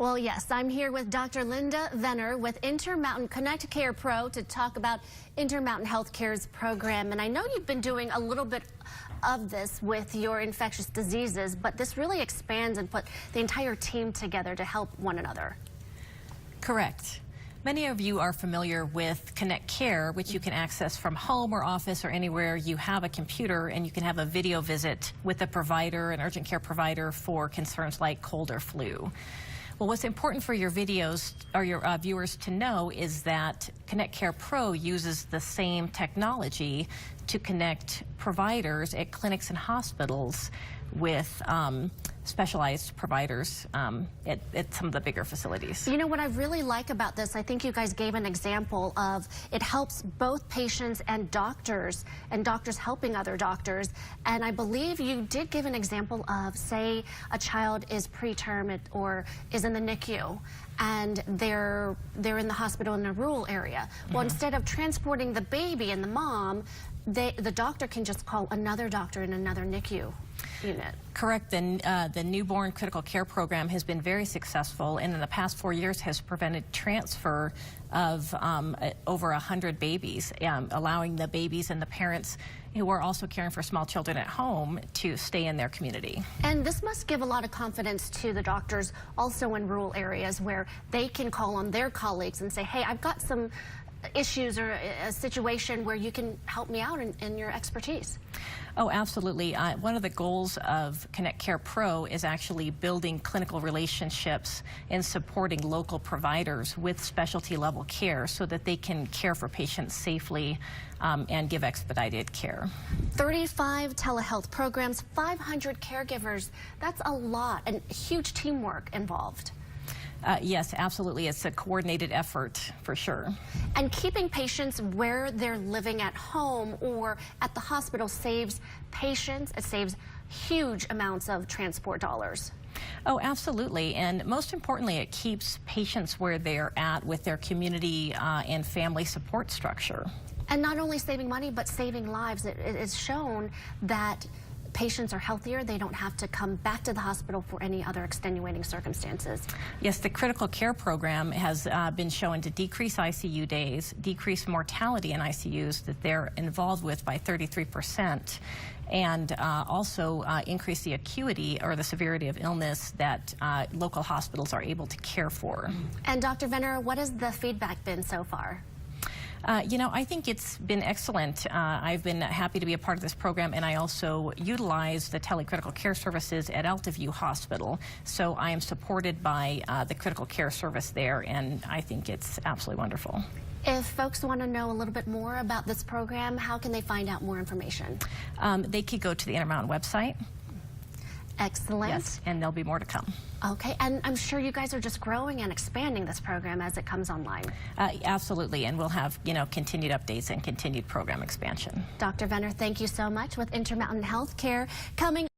Well, yes, I'm here with Dr. Linda Venner with Intermountain Connect Care Pro to talk about Intermountain Healthcare's program. And I know you've been doing a little bit of this with your infectious diseases, but this really expands and put the entire team together to help one another. Correct. Many of you are familiar with Connect Care, which you can access from home or office or anywhere you have a computer, and you can have a video visit with a provider, an urgent care provider, for concerns like cold or flu. Well, what's important for your videos or your viewers to know is that Connect Care Pro uses the same technology to connect providers at clinics and hospitals with specialized providers at some of the bigger facilities. You know what I really like about this, I think you guys gave an example of it helps both patients and doctors helping other doctors. And I believe you did give an example of, say, a child is preterm or is in the NICU and they're in the hospital in a rural area. Well, instead of transporting the baby and the mom, the doctor can just call another doctor in another NICU unit. Correct. The newborn critical care program has been very successful, and in the past 4 years has prevented transfer of over 100 babies, allowing the babies and the parents who are also caring for small children at home to stay in their community. And this must give a lot of confidence to the doctors also in rural areas where they can call on their colleagues and say, hey, I've got some issues or a situation where you can help me out in your expertise. Oh, absolutely. One of the goals of Connect Care Pro is actually building clinical relationships and supporting local providers with specialty level care so that they can care for patients safely and give expedited care. 35 telehealth programs, 500 caregivers. That's a lot and huge teamwork involved. Yes, absolutely. It's a coordinated effort for sure. And keeping patients where they're living at home or at the hospital saves patients. It saves huge amounts of transport dollars. Oh, absolutely. And most importantly, it keeps patients where they're at with their community and family support structure. And not only saving money, but saving lives. It is shown that patients are healthier. They don't have to come back to the hospital for any other extenuating circumstances. Yes, the critical care program has been shown to decrease ICU days, decrease mortality in ICUs that they're involved with by 33%, and also increase the acuity or the severity of illness that local hospitals are able to care for. And Dr. Venner, what has the feedback been so far? You know, I think it's been excellent. I've been happy to be a part of this program, and I also utilize the telecritical care services at Altaview Hospital. So I am supported by the critical care service there, and I think it's absolutely wonderful. If folks want to know a little bit more about this program, how can they find out more information? They could go to the Intermountain website. Excellent. Yes, and there'll be more to come. Okay, and I'm sure you guys are just growing and expanding this program as it comes online. Absolutely, and we'll have, you know, continued updates and continued program expansion. Dr. Venner, thank you so much with Intermountain Healthcare coming